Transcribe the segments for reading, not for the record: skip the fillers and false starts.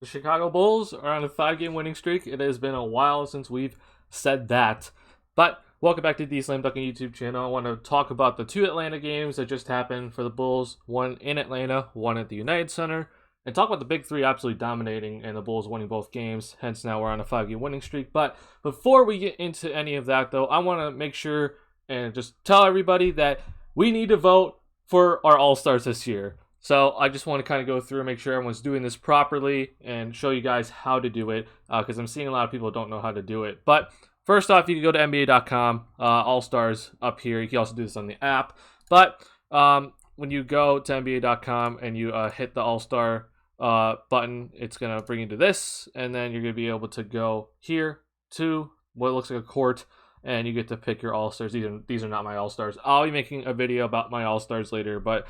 The Chicago Bulls are on a 5-game winning streak. It has been a while since we've said that. But welcome back to TheSlamDuncan YouTube channel. I want to talk about the 2 Atlanta games that just happened for the Bulls. One in Atlanta, one at the United Center. And talk about the big three absolutely dominating and the Bulls winning both games. Hence now we're on a 5-game winning streak. But before we get into any of that though, I want to make sure and just tell everybody that we need to vote for our All-Stars this year. So I just want to kind of go through and make sure everyone's doing this properly and show you guys how to do it because I'm seeing a lot of people don't know how to do it. But first off, you can go to NBA.com, All-Stars up here. You can also do this on the app. But when you go to NBA.com and you hit the All-Star button, it's going to bring you to this. And then you're going to be able to go here to what looks like a court. And you get to pick your All-Stars. These are not my All-Stars. I'll be making a video about my All-Stars later, but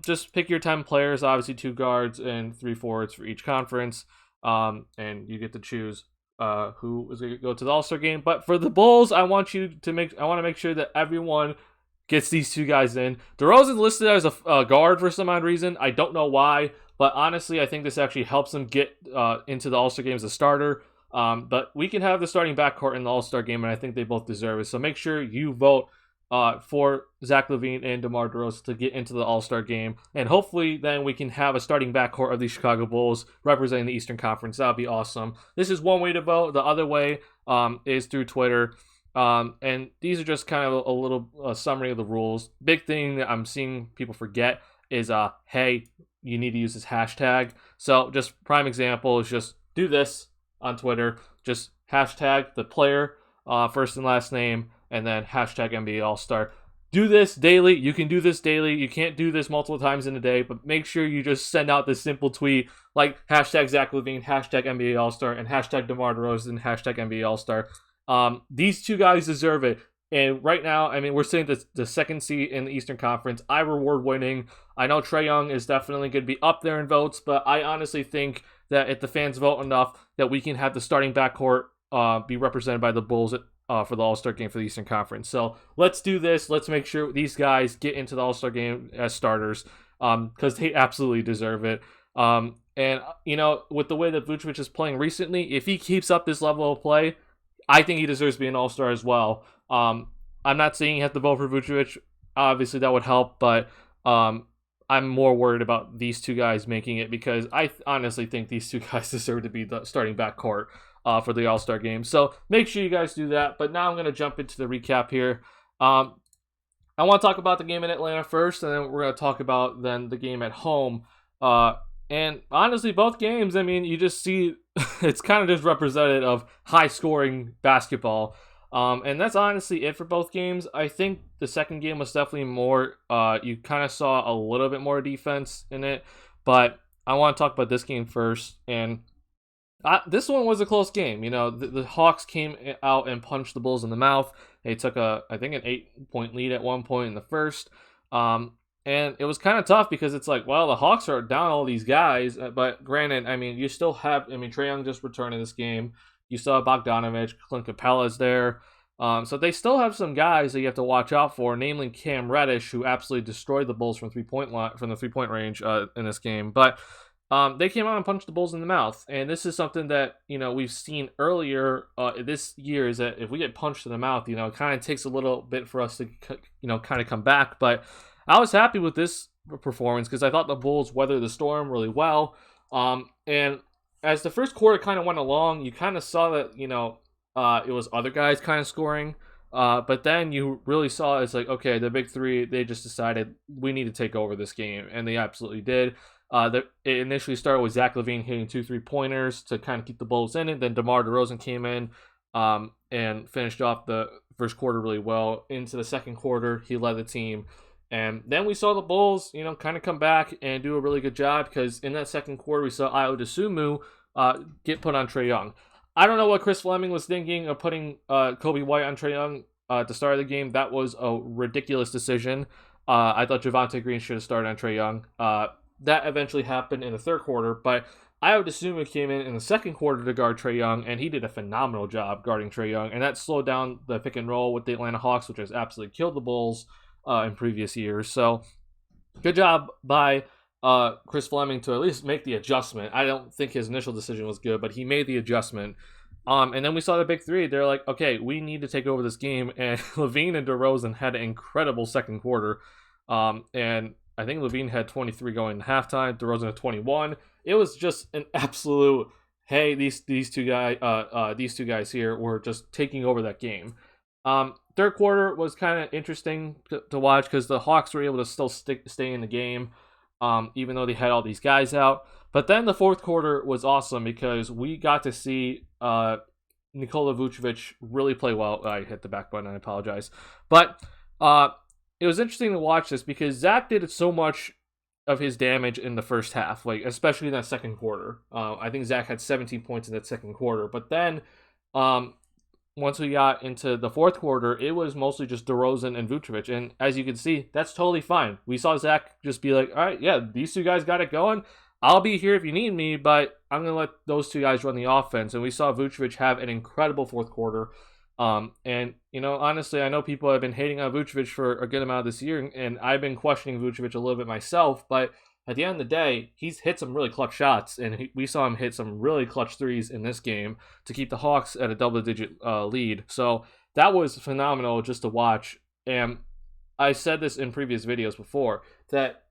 just pick your 10 players, obviously 2 guards and 3 forwards for each conference, and you get to choose who is going to go to the All-Star game. But for the Bulls, I want to make sure that everyone gets these 2 guys in. DeRozan's listed as a guard for some odd reason. I don't know why, but honestly, I think this actually helps him get into the All-Star game as a starter. But we can have the starting backcourt in the All-Star game, and I think they both deserve it. So make sure you vote for Zach LaVine and DeMar DeRozan to get into the All-Star game. And hopefully then we can have a starting backcourt of the Chicago Bulls representing the Eastern Conference. That would be awesome. This is one way to vote. The other way is through Twitter. And these are just kind of a little summary of the rules. Big thing that I'm seeing people forget is, hey, you need to use this hashtag. So just prime example is just do this on Twitter. Just hashtag the player, first and last name, and then hashtag NBA All-Star. Do this daily. You can do this daily. You can't do this multiple times in a day, but make sure you just send out this simple tweet like hashtag Zach LaVine, hashtag NBA All-Star, and hashtag DeMar DeRozan, hashtag NBA All-Star. These 2 guys deserve it. And right now, I mean, we're sitting the second seed in the Eastern Conference. I reward winning. I know Trae Young is definitely going to be up there in votes, but I honestly think that if the fans vote enough, that we can have the starting backcourt be represented by the Bulls for the All-Star game for the Eastern Conference. So let's do this. Let's make sure these guys get into the All-Star game as starters because they absolutely deserve it. And, you know, with the way that Vucevic is playing recently, if he keeps up this level of play, I think he deserves to be an All-Star as well. I'm not saying you have to vote for Vucevic. Obviously, that would help, but I'm more worried about these 2 guys making it because I honestly think these 2 guys deserve to be the starting backcourt for the All-Star game. So make sure you guys do that. But now I'm going to jump into the recap here. I want to talk about the game in Atlanta first, and then we're going to talk about then the game at home. And honestly, both games, I mean, you just see it's kind of just representative of high-scoring basketball. And that's honestly it for both games. I think the second game was definitely more, you kind of saw a little bit more defense in it. But I want to talk about this game first. And this one was a close game. You know, the Hawks came out and punched the Bulls in the mouth. They took I think an 8-point lead at one point in the first. And it was kind of tough because it's like, well, the Hawks are down all these guys. But granted, I mean, you still have, Trae Young just returned in this game. You still have Bogdanovich, Clint Capella's there. So they still have some guys that you have to watch out for, namely Cam Reddish, who absolutely destroyed the Bulls from the 3-point range in this game. But they came out and punched the Bulls in the mouth. And this is something that, you know, we've seen earlier this year is that if we get punched in the mouth, you know, it kind of takes a little bit for us to, you know, kind of come back. But I was happy with this performance because I thought the Bulls weathered the storm really well. And as the first quarter kind of went along, you kind of saw that, you know, it was other guys kind of scoring. But then you really saw it's like, okay, the big three, they just decided we need to take over this game. And they absolutely did. It initially started with Zach LaVine hitting 2 3-pointers to kind of keep the Bulls in it. Then DeMar DeRozan came in and finished off the first quarter really well. Into the second quarter, he led the team. And then we saw the Bulls, you know, kind of come back and do a really good job because in that second quarter, we saw Ayo Dosunmu get put on Trae Young. I don't know what Chris Fleming was thinking of putting Kobe White on Trae Young at the start of the game. That was a ridiculous decision. I thought Javonte Green should have started on Trae Young. That eventually happened in the third quarter, but Ayo Dosunmu came in the second quarter to guard Trae Young, and he did a phenomenal job guarding Trae Young, and that slowed down the pick and roll with the Atlanta Hawks, which has absolutely killed the Bulls in previous years. So good job by Chris Fleming to at least make the adjustment. I don't think his initial decision was good, but he made the adjustment. And then we saw the big three. They're like, okay, we need to take over this game. And Levine and DeRozan had an incredible second quarter. And I think Levine had 23 going to halftime. DeRozan had 21. It was just an absolute, hey, these two guys here were just taking over that game. Third quarter was kind of interesting to watch because the Hawks were able to still stay in the game, even though they had all these guys out. But then the fourth quarter was awesome because we got to see Nikola Vucevic really play well. I hit the back button, I apologize. But it was interesting to watch this because Zach did so much of his damage in the first half, like especially in that second quarter. I think Zach had 17 points in that second quarter. But then once we got into the fourth quarter, it was mostly just DeRozan and Vucevic. And as you can see, that's totally fine. We saw Zach just be like, all right, yeah, these two guys got it going. I'll be here if you need me, but I'm going to let those two guys run the offense. And we saw Vucevic have an incredible fourth quarter. And, you know, honestly, I know people have been hating on Vucevic for a good amount of this year, and I've been questioning Vucevic a little bit myself, but at the end of the day, he's hit some really clutch shots, and we saw him hit some really clutch threes in this game to keep the Hawks at a double-digit lead. So that was phenomenal just to watch. And I said this in previous videos before, that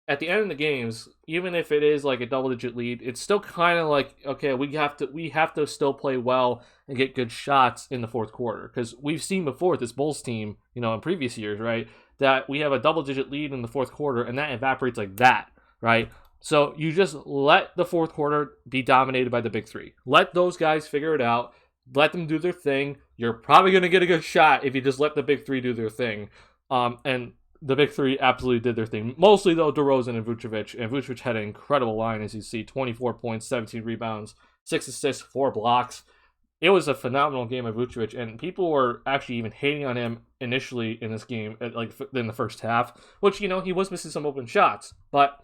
at the end of the games, even if it is like a double-digit lead, it's still kind of like, okay, we have to still play well and get good shots in the fourth quarter, because we've seen before with this Bulls team, you know, in previous years, right, that we have a double-digit lead in the fourth quarter, and that evaporates like that, right? So you just let the fourth quarter be dominated by the big three. Let those guys figure it out. Let them do their thing. You're probably going to get a good shot if you just let the big three do their thing. And the big three absolutely did their thing. Mostly, though, DeRozan and Vucevic. And Vucevic had an incredible line, as you see. 24 points, 17 rebounds, 6 assists, 4 blocks. It was a phenomenal game of Vucevic, and people were actually even hating on him initially in this game, like in the first half, which, you know, he was missing some open shots. But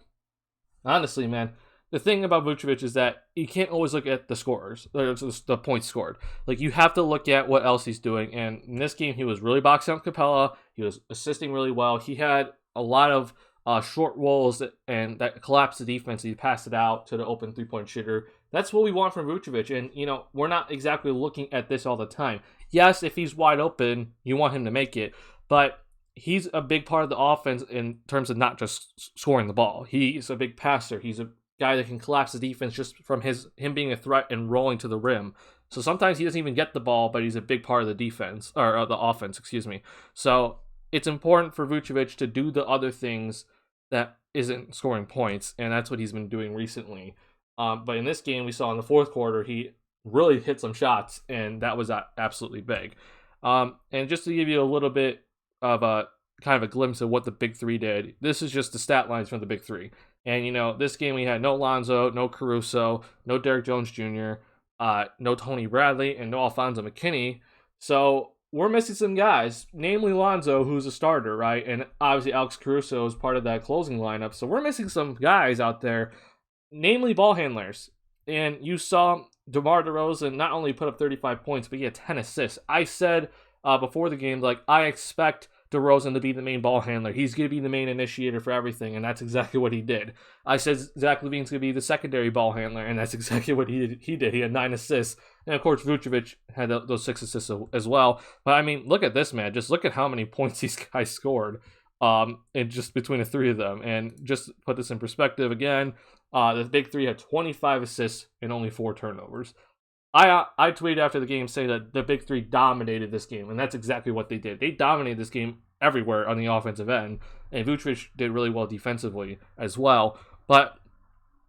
honestly, man, the thing about Vucevic is that you can't always look at the scorers, the points scored. Like, you have to look at what else he's doing. And in this game, he was really boxing out Capella. He was assisting really well. He had a lot of short rolls and that collapsed the defense. He passed it out to the open three-point shooter. That's what we want from Vucevic. And, you know, we're not exactly looking at this all the time. Yes, if he's wide open, you want him to make it. But he's a big part of the offense in terms of not just scoring the ball. He's a big passer. He's a guy that can collapse the defense just from him being a threat and rolling to the rim. So sometimes he doesn't even get the ball, but he's a big part of the defense, or the offense, excuse me. So it's important for Vucevic to do the other things that isn't scoring points, and that's what he's been doing recently. But in this game, we saw in the fourth quarter, he really hit some shots, and that was absolutely big. And just to give you a little bit of a kind of a glimpse of what the big three did, this is just the stat lines from the big three. And, you know, this game we had no Lonzo, no Caruso, no Derrick Jones Jr., no Tony Bradley, and no Alfonso McKinney. So we're missing some guys, namely Lonzo, who's a starter, right? And obviously Alex Caruso is part of that closing lineup. So we're missing some guys out there, namely ball handlers. And you saw DeMar DeRozan not only put up 35 points, but he had 10 assists. I said before the game, like, I expect DeRozan to be the main ball handler. He's going to be the main initiator for everything, and that's exactly what he did. I said Zach LaVine's going to be the secondary ball handler, and that's exactly what he did. He had 9 assists, and of course Vucevic had those 6 assists as well. But I mean, look at this, man. Just look at how many points these guys scored in just between the three of them. And just put this in perspective again, the big three had 25 assists and only 4 turnovers. I tweeted after the game saying that the big three dominated this game, and that's exactly what they did. They dominated this game everywhere on the offensive end, and Vucevic did really well defensively as well. But,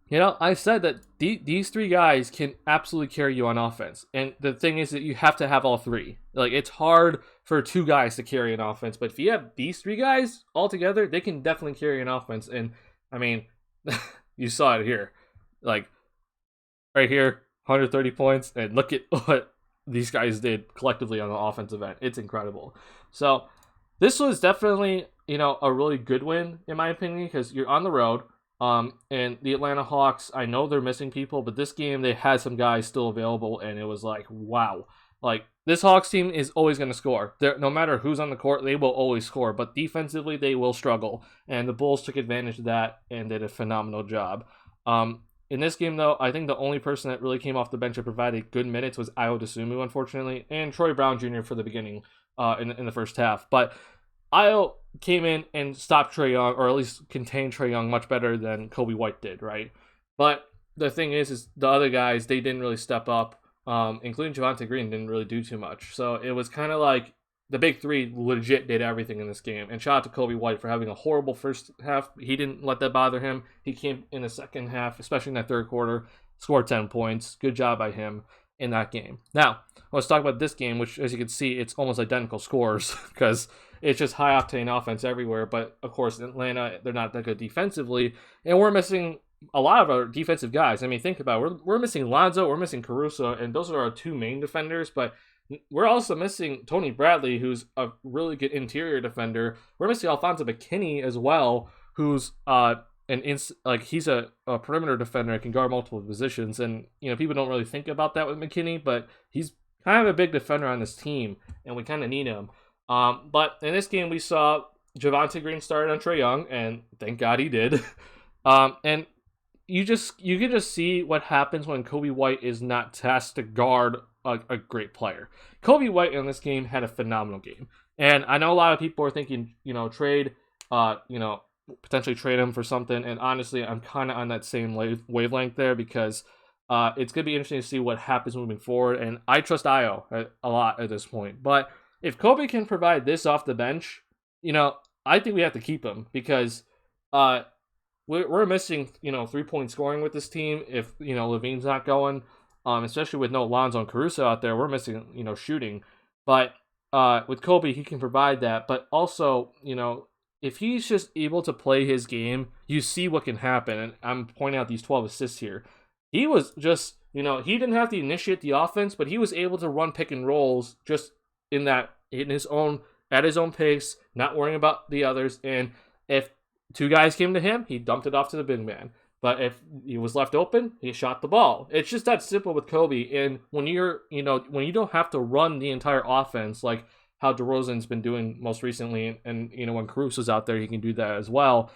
you know, I said that these three guys can absolutely carry you on offense, and the thing is that you have to have all three. Like, it's hard for 2 guys to carry an offense, but if you have these 3 guys all together, they can definitely carry an offense. And, I mean, you saw it here. Like, right here, 130 points, and look at what these guys did collectively on the offensive end. It's incredible. So this was definitely, you know, a really good win in my opinion, because you're on the road. And the Atlanta Hawks, I know they're missing people, but this game they had some guys still available, and it was like, wow. Like, this Hawks team is always going to score. No matter who's on the court, they will always score. But defensively, they will struggle. And the Bulls took advantage of that and did a phenomenal job. In this game, though, I think the only person that really came off the bench and provided good minutes was Ayo Dosunmu, unfortunately, and Troy Brown Jr. for the beginning in the first half. But Ayo came in and stopped Trae Young, or at least contained Trae Young much better than Kobe White did, right? But the thing is the other guys, they didn't really step up, including Javonte Green didn't really do too much. So it was kind of like the big three legit did everything in this game. And shout out to Kobe White for having a horrible first half. He didn't let that bother him. He came in the second half, especially in that third quarter, scored 10 points. Good job by him in that game. Now, let's talk about this game, which, as you can see, it's almost identical scores because it's just high-octane offense everywhere. But, of course, Atlanta, they're not that good defensively. And we're missing a lot of our defensive guys. I mean, think about it. We're missing Lonzo, we're missing Caruso, and those are our two main defenders. But we're also missing Tony Bradley, who's a really good interior defender. We're missing Alfonso McKinney as well, who's he's a perimeter defender that can guard multiple positions. And, people don't really think about that with McKinney, but he's kind of a big defender on this team, and we kind of need him. But in this game, we saw Javonte Green started on Trae Young, and thank God he did. And you can just see what happens when Kobe White is not tasked to guard a great player. Kobe White in this game had a phenomenal game. And I know a lot of people are thinking, potentially trade him for something. And honestly, I'm kind of on that same wavelength there because it's going to be interesting to see what happens moving forward. And I trust Ayo a lot at this point. But if Kobe can provide this off the bench, I think we have to keep him because we're missing, 3-point scoring with this team if, Levine's not going. Especially with no Lonzo and Caruso out there, we're missing, shooting. But with Kobe, he can provide that. But also, if he's just able to play his game, you see what can happen. And I'm pointing out these 12 assists here. He was just, he didn't have to initiate the offense, but he was able to run pick and rolls just at his own pace, not worrying about the others. And if two guys came to him, he dumped it off to the big man. But if he was left open, he shot the ball. It's just that simple with Kobe. And when when you don't have to run the entire offense, like how DeRozan's been doing most recently, and when Caruso's out there, he can do that as well.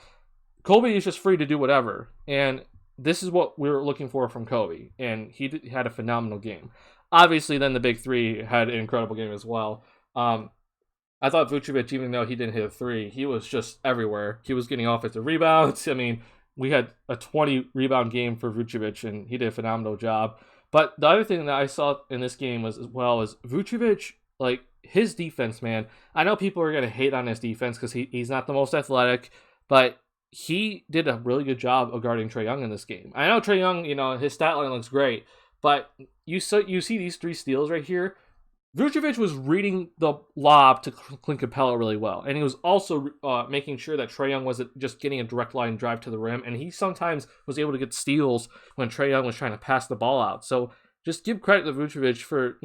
Kobe is just free to do whatever. And this is what we were looking for from Kobe. And he had a phenomenal game. Obviously, then the big three had an incredible game as well. I thought Vucevic, even though he didn't hit a three, he was just everywhere. He was getting offensive rebounds. I mean, we had a 20 rebound game for Vucevic, and he did a phenomenal job. But the other thing that I saw in this game was Vucevic, like his defense, man. I know people are going to hate on his defense because he's not the most athletic, but he did a really good job of guarding Trae Young in this game. I know Trae Young, his stat line looks great, but you see these 3 steals right here. Vucevic was reading the lob to Clint Capella really well, and he was also making sure that Trae Young wasn't just getting a direct line drive to the rim, and he sometimes was able to get steals when Trae Young was trying to pass the ball out. So just give credit to Vucevic for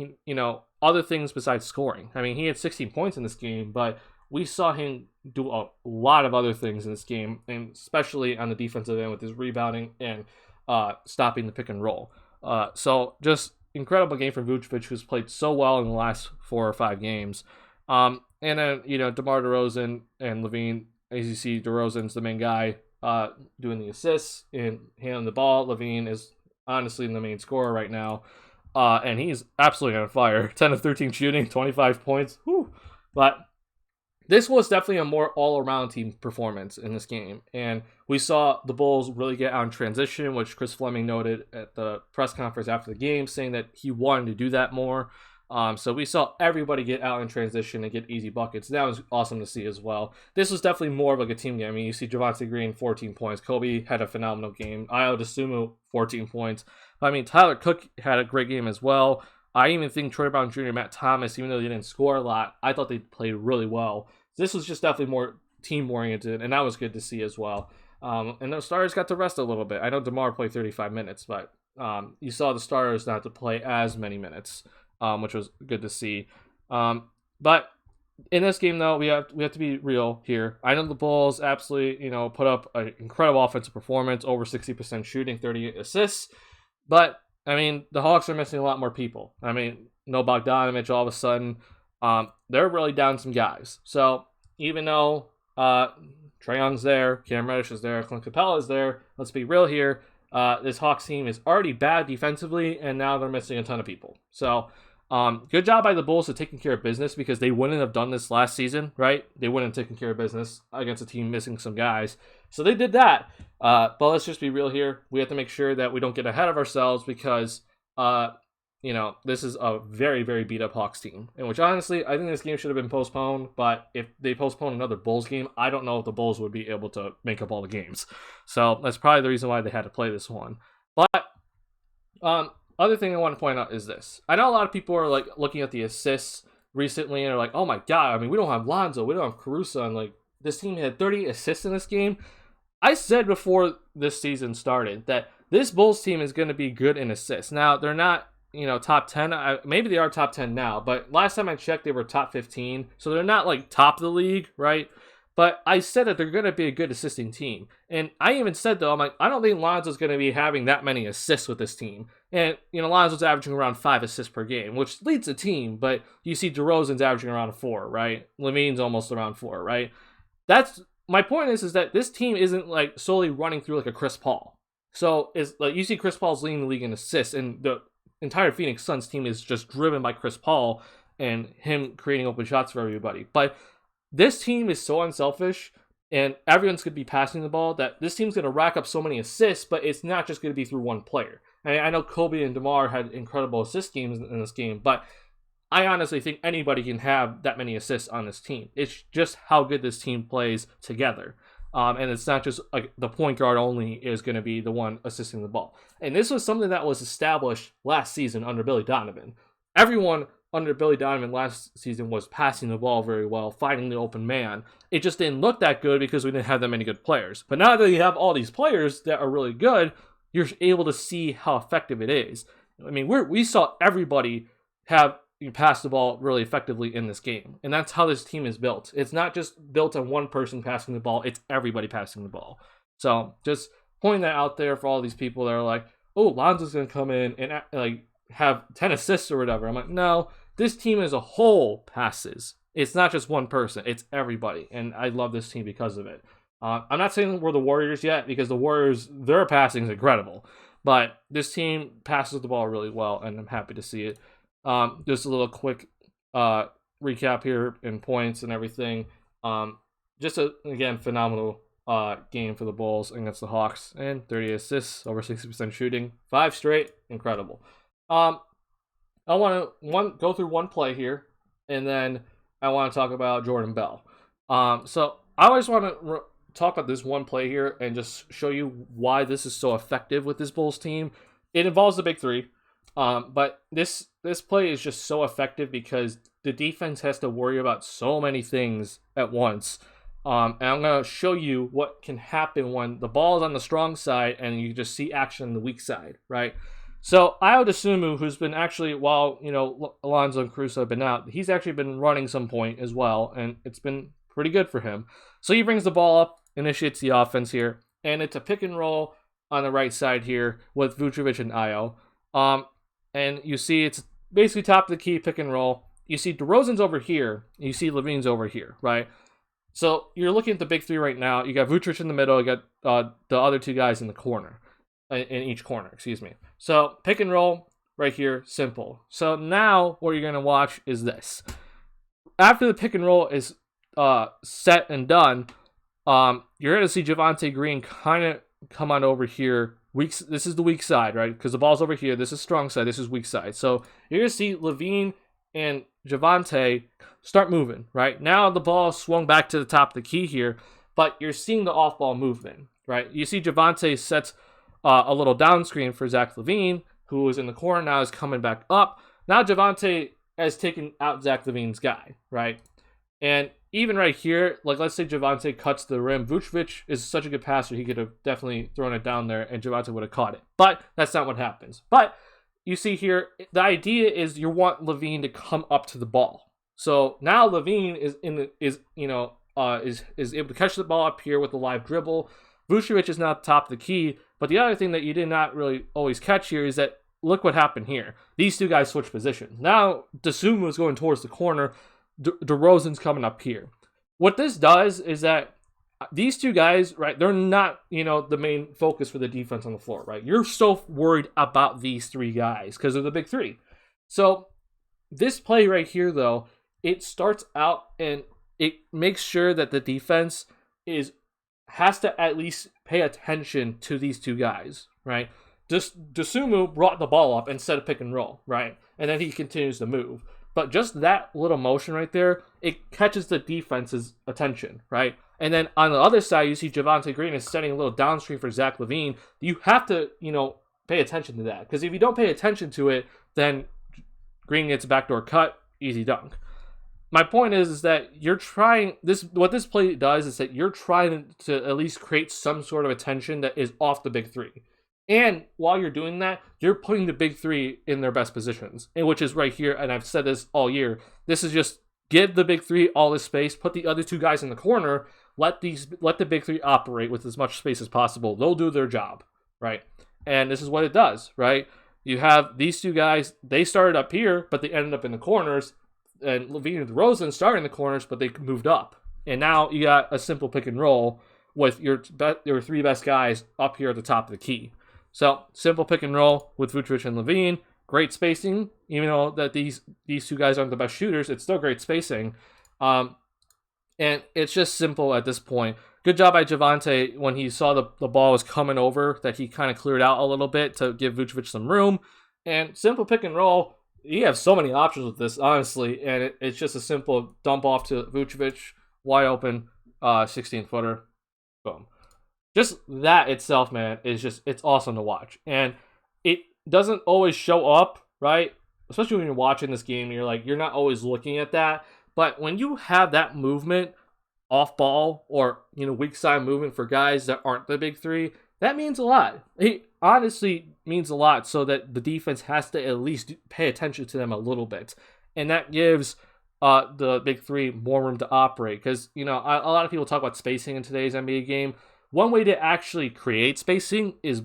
other things besides scoring. I mean, he had 16 points in this game, but we saw him do a lot of other things in this game, and especially on the defensive end with his rebounding and stopping the pick and roll. So just incredible game from Vucevic, who's played so well in the last 4 or 5 games. And then, DeMar DeRozan and Levine, as you see, DeRozan's the main guy doing the assists and handling the ball. Levine is honestly the main scorer right now. And he's absolutely on fire. 10 of 13 shooting, 25 points. Whew. But this was definitely a more all-around team performance in this game. And we saw the Bulls really get out in transition, which Chris Fleming noted at the press conference after the game, saying that he wanted to do that more. So we saw everybody get out in transition and get easy buckets. That was awesome to see as well. This was definitely more of like a team game. I mean, you see Javonte Green, 14 points. Kobe had a phenomenal game. Ayo Dosunmu, 14 points. I mean, Tyler Cook had a great game as well. I even think Troy Brown Jr., Matt Thomas, even though they didn't score a lot, I thought they played really well. This was just definitely more team-oriented, and that was good to see as well. And the starters got to rest a little bit. I know DeMar played 35 minutes, but you saw the starters not to play as many minutes, which was good to see. But in this game, though, we have to be real here. I know the Bulls absolutely, put up an incredible offensive performance, over 60% shooting, 38 assists. But I mean, the Hawks are missing a lot more people. I mean, no Bogdanovich all of a sudden. They're really down some guys. So even though Trae Young's there, Cam Reddish is there, Clint Capella is there, let's be real here. This Hawks team is already bad defensively, and now they're missing a ton of people. So good job by the Bulls of taking care of business, because they wouldn't have done this last season, right? They wouldn't have taken care of business against a team missing some guys. So they did that. But let's just be real here. We have to make sure that we don't get ahead of ourselves, because this is a very, very beat-up Hawks team. In which, honestly, I think this game should have been postponed, but if they postpone another Bulls game, I don't know if the Bulls would be able to make up all the games. So that's probably the reason why they had to play this one. But other thing I want to point out is this. I know a lot of people are like looking at the assists recently and are like, oh my god, I mean, we don't have Lonzo, we don't have Caruso, and like this team had 30 assists in this game. I said before this season started that this Bulls team is going to be good in assists. Now, they're not, top 10. Maybe they are top 10 now, but last time I checked, they were top 15. So they're not like top of the league, right? But I said that they're going to be a good assisting team. And I even said, though, I'm like, I don't think Lonzo's going to be having that many assists with this team. And, Lonzo's averaging around 5 assists per game, which leads the team. But you see DeRozan's averaging around 4, right? Levine's almost around 4, right? My point is that this team isn't like solely running through like a Chris Paul. So it's like you see Chris Paul's leading the league in assists, and the entire Phoenix Suns team is just driven by Chris Paul and him creating open shots for everybody. But this team is so unselfish, and everyone's going to be passing the ball, that this team's going to rack up so many assists, but it's not just going to be through one player. I know Kobe and DeMar had incredible assist games in this game, but I honestly think anybody can have that many assists on this team. It's just how good this team plays together. And it's not just like the point guard only is going to be the one assisting the ball. And this was something that was established last season under Billy Donovan. Everyone under Billy Donovan last season was passing the ball very well, finding the open man. It just didn't look that good because we didn't have that many good players. But now that you have all these players that are really good, you're able to see how effective it is. I mean, we saw everybody have pass the ball really effectively in this game. And that's how this team is built. It's not just built on one person passing the ball, it's everybody passing the ball. So just pointing that out there for all these people that are like, oh, Lonzo's going to come in and like have 10 assists or whatever. I'm like, no, this team as a whole passes. It's not just one person, it's everybody. And I love this team because of it. I'm not saying we're the Warriors yet, because the Warriors, their passing is incredible. But this team passes the ball really well, and I'm happy to see it. Just a little quick recap here in points and everything. Again, phenomenal game for the Bulls against the Hawks, and 30 assists, over 60% shooting, 5 straight, incredible. I want to go through one play here, and then I want to talk about Jordan Bell. So I always want to talk about this one play here and just show you why this is so effective with this Bulls team. It involves the big three. But this play is just so effective because the defense has to worry about so many things at once. And I'm going to show you what can happen when the ball is on the strong side and you just see action on the weak side, right? So Ayo Dosunmu, who's been actually, while Alonzo and Caruso have been out, he's actually been running some point as well, and it's been pretty good for him. So he brings the ball up, initiates the offense here, and it's a pick and roll on the right side here with Vucevic and Ayo. And you see it's basically top of the key pick and roll. You see DeRozan's over here. You see Levine's over here, right? So you're looking at the big three right now. You got Vucevic in the middle. You got the other two guys in the corner, in each corner, excuse me. So pick and roll right here, simple. So now what you're going to watch is this. After the pick and roll is set and done, you're going to see Javonte Green kind of come on over here. This is the weak side, right? Because the ball's over here. This is strong side. This is weak side. So you're going to see Levine and Javonte start moving, right? Now the ball swung back to the top of the key here, but you're seeing the off-ball movement, right? You see Javonte sets a little down screen for Zach Levine, who is in the corner now, is coming back up. Now Javonte has taken out Zach Levine's guy, right? And even right here, like let's say Javonte cuts the rim. Vucevic is such a good passer, he could have definitely thrown it down there and Javonte would have caught it. But that's not what happens. But you see here, the idea is you want Levine to come up to the ball. So now Levine is able to catch the ball up here with the live dribble. Vucevic is now top of the key. But the other thing that you did not really always catch here is that look what happened here. These two guys switch positions. Now, DeSumo is going towards the corner. DeRozan's coming up here. What this does is that these two guys, right, they're not, the main focus for the defense on the floor, right? You're so worried about these three guys because they're the big three. So this play right here, though, it starts out and it makes sure that the defense has to at least pay attention to these two guys, right? DeSumo brought the ball up instead of pick and roll, right? And then he continues to move. But just that little motion right there, it catches the defense's attention, right? And then on the other side, you see Javonte Green is setting a little downstream for Zach LaVine. You have to, pay attention to that. Because if you don't pay attention to it, then Green gets a backdoor cut, easy dunk. My point is that you're trying what this play does is that you're trying to at least create some sort of attention that is off the big three. And while you're doing that, you're putting the big three in their best positions, which is right here. And I've said this all year. This is just give the big three all this space, put the other two guys in the corner, let the big three operate with as much space as possible. They'll do their job, right? And this is what it does, right? You have these two guys, they started up here, but they ended up in the corners. And LaVine and DeRozan started in the corners, but they moved up. And now you got a simple pick and roll with your three best guys up here at the top of the key. So, simple pick and roll with Vucevic and LaVine. Great spacing. Even though that these two guys aren't the best shooters, it's still great spacing. And it's just simple at this point. Good job by Javonte when he saw the ball was coming over, that he kind of cleared out a little bit to give Vucevic some room. And simple pick and roll, you have so many options with this, honestly. And it's just a simple dump off to Vucevic, wide open, 16-footer. Boom. Just that itself, man, it's awesome to watch. And it doesn't always show up, right? Especially when you're watching this game, you're not always looking at that. But when you have that movement off ball or, weak side movement for guys that aren't the big three, that means a lot. It honestly means a lot so that the defense has to at least pay attention to them a little bit. And that gives the big three more room to operate. Because, a lot of people talk about spacing in today's NBA game. One way to actually create spacing is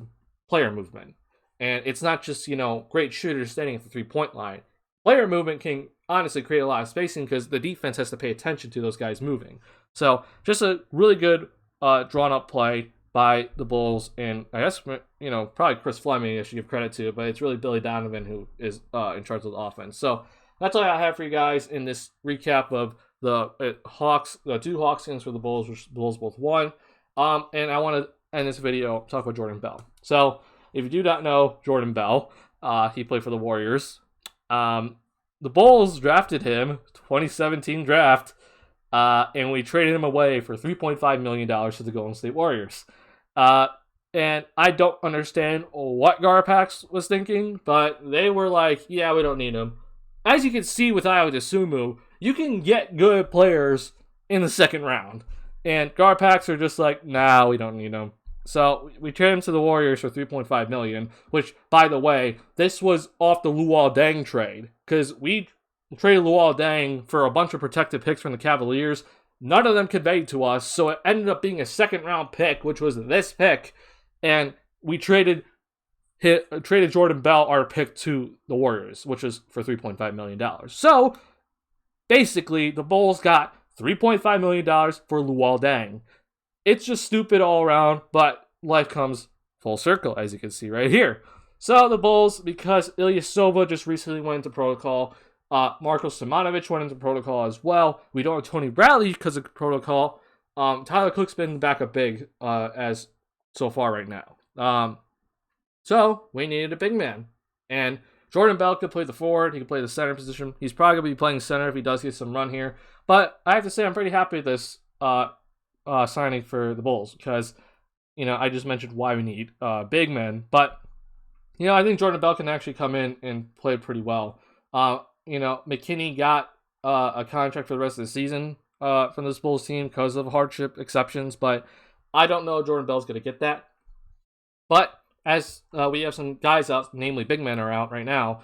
player movement. And it's not just, great shooters standing at the three-point line. Player movement can honestly create a lot of spacing because the defense has to pay attention to those guys moving. So just a really good drawn-up play by the Bulls. And I guess, probably Chris Fleming I should give credit to, but it's really Billy Donovan who is in charge of the offense. So that's all I have for you guys in this recap of the two Hawks games for the Bulls, which the Bulls both won. And I want to end this video talk about Jordan Bell. So, if you do not know Jordan Bell, he played for the Warriors. The Bulls drafted him, 2017 draft, and we traded him away for $3.5 million to the Golden State Warriors. And I don't understand what Garpax was thinking, but they were like, yeah, we don't need him. As you can see with Ayo Dosunmu, you can get good players in the second round. And Garpax are just like, nah, we don't need him. So we traded him to the Warriors for $3.5 million, which, by the way, this was off the Luol Deng trade. Because we traded Luol Deng for a bunch of protected picks from the Cavaliers. None of them conveyed to us, so it ended up being a second-round pick, which was this pick. And we traded Jordan Bell, our pick, to the Warriors, which is for $3.5 million. So, basically, the Bulls got $3.5 million for Luol Deng. It's just stupid all around, but life comes full circle, as you can see right here. So the Bulls, because Ilyasova just recently went into protocol, Marko Simonovic went into protocol as well. We don't have Tony Bradley because of protocol. Tyler Cook's been back up big as so far right now. So we needed a big man. And Jordan Bell could play the forward. He could play the center position. He's probably going to be playing center if he does get some run here. But I have to say I'm pretty happy with this signing for the Bulls because, I just mentioned why we need big men. But, I think Jordan Bell can actually come in and play pretty well. McKinney got a contract for the rest of the season from this Bulls team because of hardship exceptions. But I don't know if Jordan Bell's going to get that. But as we have some guys out, namely big men are out right now,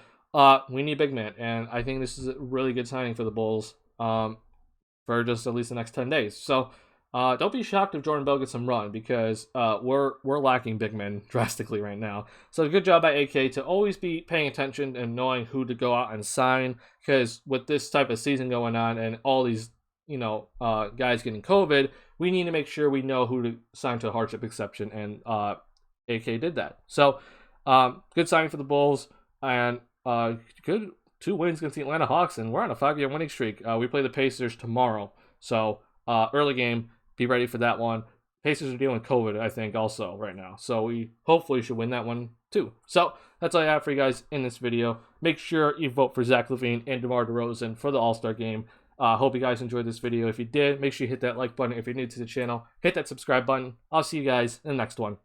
we need big men. And I think this is a really good signing for the Bulls for just at least the next 10 days. So don't be shocked if Jordan Bell gets some run because we're lacking big men drastically right now. So good job by AK to always be paying attention and knowing who to go out and sign, because with this type of season going on and all these guys getting COVID, we need to make sure we know who to sign to a hardship exception, and AK did that. So good signing for the Bulls, and good 2 wins against the Atlanta Hawks, and we're on a 5-game winning streak. We play the Pacers tomorrow, so early game. Be ready for that one. Pacers are dealing with COVID, I think, also right now. So we hopefully should win that one too. So that's all I have for you guys in this video. Make sure you vote for Zach LaVine and DeMar DeRozan for the All-Star game. Hope you guys enjoyed this video. If you did, make sure you hit that like button. If you're new to the channel, hit that subscribe button. I'll see you guys in the next one.